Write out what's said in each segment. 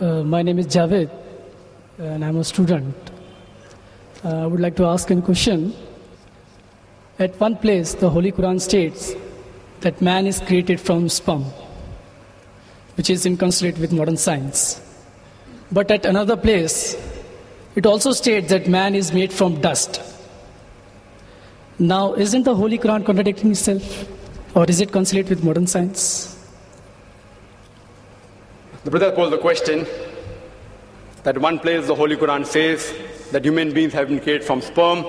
My name is Javed, and I'm a student. I would like to ask a question. At one place, the Holy Quran states that man is created from sperm, which is inconsistent with modern science. But at another place, it also states that man is made from dust. Now, isn't the Holy Quran contradicting itself? Or is it consistent with modern science? The brother posed the question that one place the Holy Quran says that human beings have been created from sperm,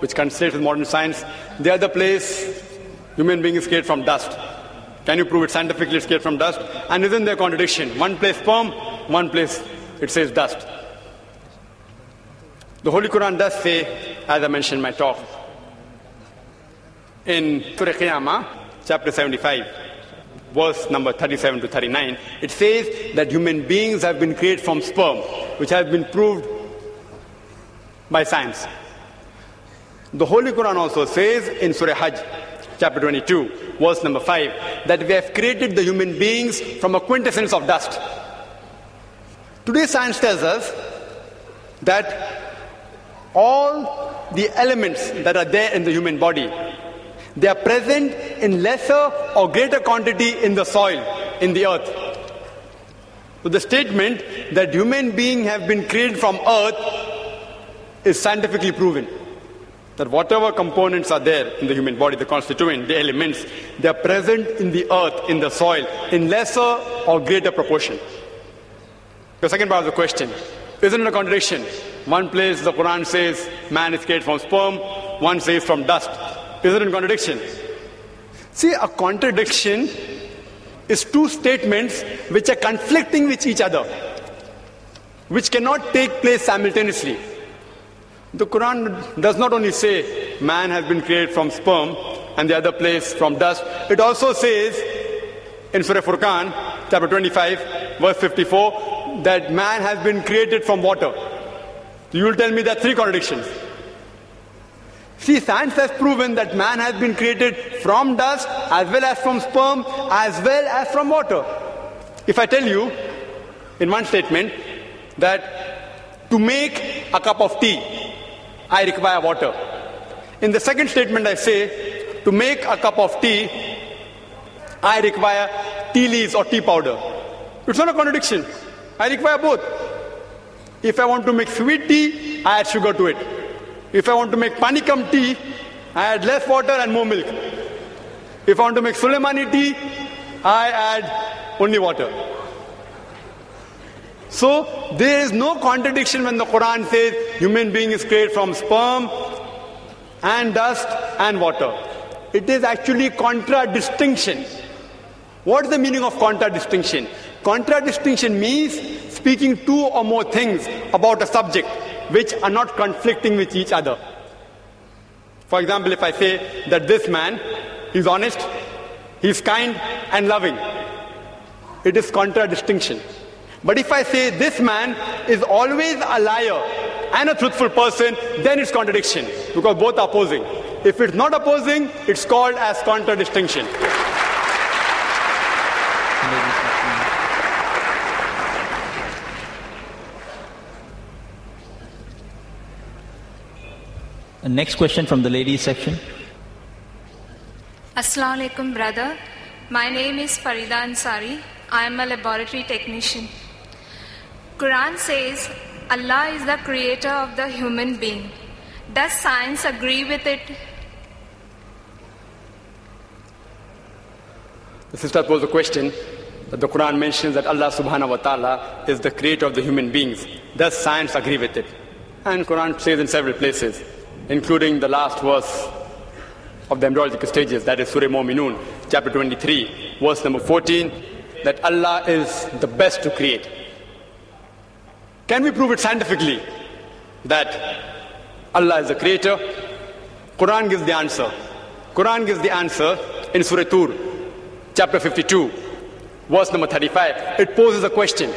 which coincides with modern science. The other place, human being is created from dust. Can you prove it scientifically it's created from dust? And isn't there a contradiction? One place sperm, one place it says dust. The Holy Quran does say, as I mentioned in my talk, in Surah Qiyamah, chapter 75, verse number 37 to 39, it says that human beings have been created from sperm, which has been proved by science. The Holy Quran also says in Surah Hajj, chapter 22, verse number 5, that we have created the human beings from a quintessence of dust. Today science tells us that all the elements that are there in the human body, they are present in lesser or greater quantity in the soil, in the earth. So the statement that human beings have been created from earth is scientifically proven. That whatever components are there in the human body, the constituent, the elements, they are present in the earth, in the soil, in lesser or greater proportion. The second part of the question, isn't it a contradiction? One place the Quran says man is created from sperm, one says from dust. Is it a contradiction? See, a contradiction is two statements which are conflicting with each other, which cannot take place simultaneously. The Quran does not only say man has been created from sperm and the other place from dust. It also says in Surah Furqan, chapter 25, verse 54, that man has been created from water. You will tell me there are three contradictions. See, science has proven that man has been created from dust, as well as from sperm, as well as from water. If I tell you, in one statement, that to make a cup of tea, I require water. In the second statement I say, to make a cup of tea, I require tea leaves or tea powder. It's not a contradiction. I require both. If I want to make sweet tea, I add sugar to it. If I want to make panikam tea, I add less water and more milk. If I want to make Sulaimani tea, I add only water. So there is no contradiction when the Quran says human being is created from sperm and dust and water. It is actually contradistinction. What is the meaning of contradistinction? Contradistinction means speaking two or more things about a subject which are not conflicting with each other. For example, if I say that this man is honest, he's kind and loving, it is contradistinction. But if I say this man is always a liar and a truthful person, then it's contradiction, because both are opposing. If it's not opposing, it's called as contradistinction. Next question from the ladies section. Assalamu alaikum, brother. My name is Farida Ansari. I am a laboratory technician. Quran says Allah is the creator of the human being. Does science agree with it? The sister posed a question that the Quran mentions that Allah subhanahu wa ta'ala is the creator of the human beings. Does science agree with it? And Quran says in several places, including the last verse of the embryological stages, that is Surah Mu'minun, chapter 23, verse number 14, that Allah is the best to create. Can we prove it scientifically that Allah is the creator? Quran gives the answer. Quran gives the answer in Surah Tur, chapter 52, verse number 35. It poses a question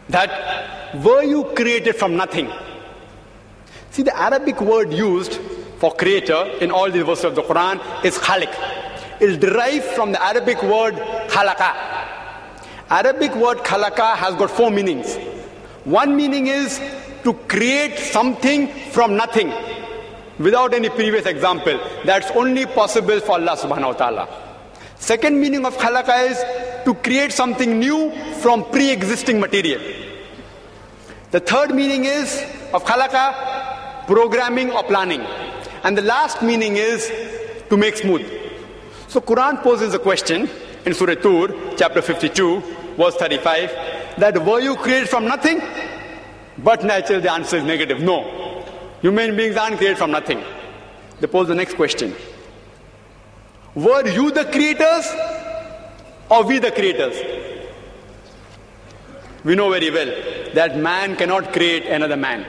that were you created from nothing? See, the Arabic word used for creator in all these verses of the Quran is khaliq. It is derived from the Arabic word khalaqa. Arabic word khalaqa has got 4 meanings. One meaning is to create something from nothing, without any previous example. That's only possible for Allah subhanahu wa ta'ala. Second meaning of khalaqa is to create something new from pre-existing material. The third meaning is of khalaqa, programming or planning. And the last meaning is to make smooth. So Quran poses a question in Surah Tur, chapter 52, verse 35, that were you created from nothing? But naturally the answer is negative. No. Human beings aren't created from nothing. They pose the next question. Were you the creators or we the creators? We know very well that man cannot create another man.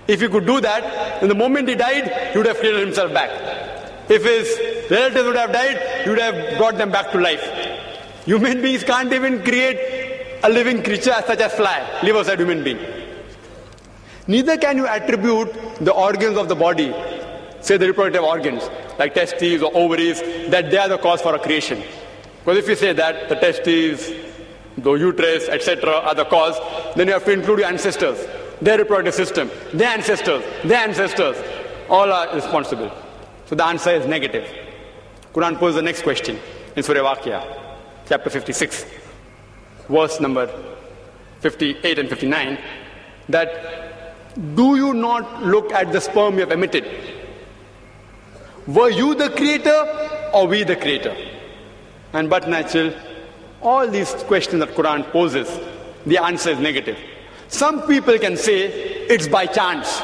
If he could do that, then the moment he died, he would have created himself back. If his relatives would have died, he would have brought them back to life. Human beings can't even create a living creature such as fly, live outside human being. Neither can you attribute the organs of the body, say the reproductive organs, like testes or ovaries, that they are the cause for a creation. Because if you say that the testes, the uterus, etc. are the cause, then you have to include your ancestors, their reproductive system, their ancestors, all are responsible. So the answer is negative. Quran poses the next question in Surah Waqia, chapter 56, verse number 58 and 59, that do you not look at the sperm you have emitted? Were you the creator or we the creator? And but natural, all these questions that Quran poses, the answer is negative. Some people can say it's by chance.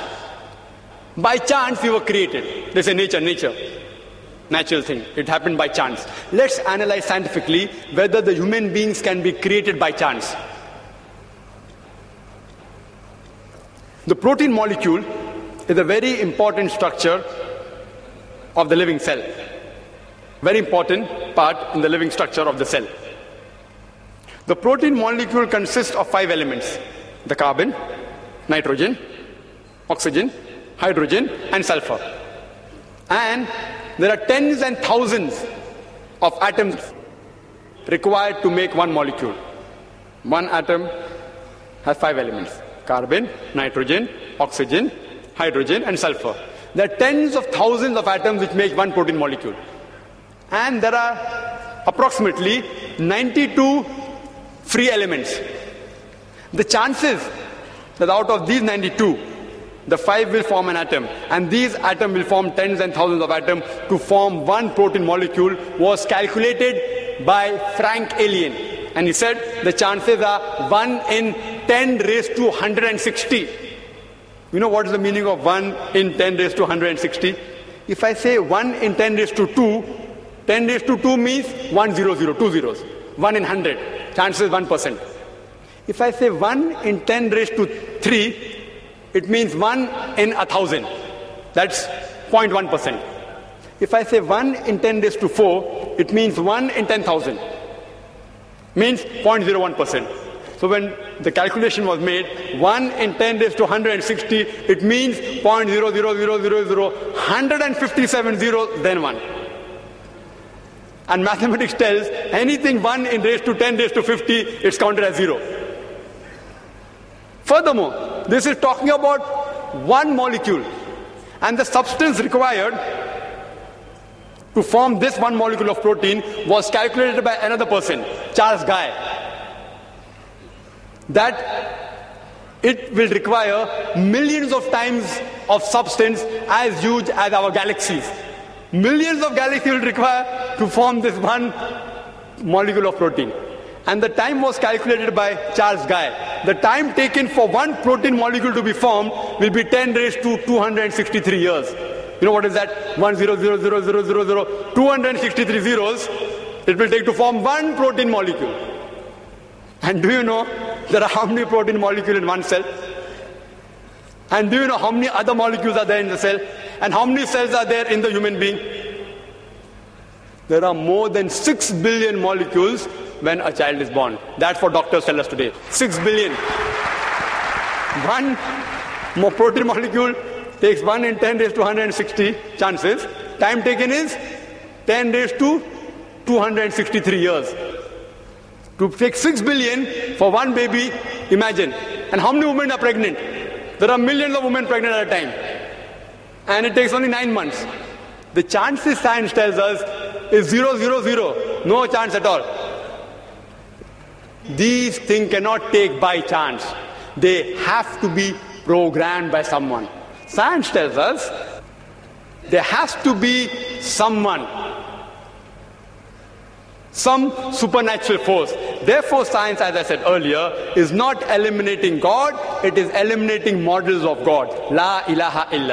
By chance we were created. They say nature. Natural thing. It happened by chance. Let's analyze scientifically whether the human beings can be created by chance. The protein molecule is a very important structure of the living cell. Very important part in the living structure of the cell. The protein molecule consists of 5 elements: the carbon, nitrogen, oxygen, hydrogen, and sulfur. And there are tens and thousands of atoms required to make one molecule. One atom has 5 elements: carbon, nitrogen, oxygen, hydrogen, and sulfur. There are tens of thousands of atoms which make one protein molecule. And there are approximately 92 free elements. The chances that out of these 92, the 5 will form an atom, and these atoms will form tens and thousands of atoms to form one protein molecule, was calculated by Frank Alien. And he said the chances are 1 in 10 raised to 160. You know what is the meaning of 1 in 10 raised to 160? If I say 1 in 10 raised to 2, 10 raised to 2 means 1 0 0, 2 zeros. 1 in 100, chances 1%. If I say 1 in 10 raised to 3, it means 1 in 1,000. That's 0.1%. If I say 1 in 10 raised to 4, it means 1 in 10,000. Means 0.01%. So when the calculation was made, 1 in 10 raised to 160, it means 0.00000, 157 zeros, then 1. And mathematics tells anything 1 in raised to 10 raised to 50, it's counted as 0. Furthermore, this is talking about one molecule, and the substance required to form this one molecule of protein was calculated by another person, Charles Guy, that it will require millions of times of substance as huge as our galaxies. Millions of galaxies will require to form this one molecule of protein. And the time was calculated by Charles Guy. The time taken for one protein molecule to be formed will be 10 raised to 263 years. You know what is that? 1 0 0 0 0 0 0, 263 zeros it will take to form one protein molecule. And do you know there are how many protein molecules in one cell? And do you know how many other molecules are there in the cell? And how many cells are there in the human being? There are more than 6 billion molecules when a child is born. That's what doctors tell us today. 6 billion. One more protein molecule takes 1 in 10 raised to 160 chances. Time taken is 10 raised to 263 years. To take 6 billion for one baby, imagine. And how many women are pregnant? There are millions of women pregnant at a time. And it takes only 9 months. The chances science tells us is 0, 0, 0. No chance at all. These things cannot take by chance. They have to be programmed by someone. Science tells us there has to be someone, some supernatural force. Therefore, science, as I said earlier, is not eliminating God, it is eliminating models of God. La ilaha illa.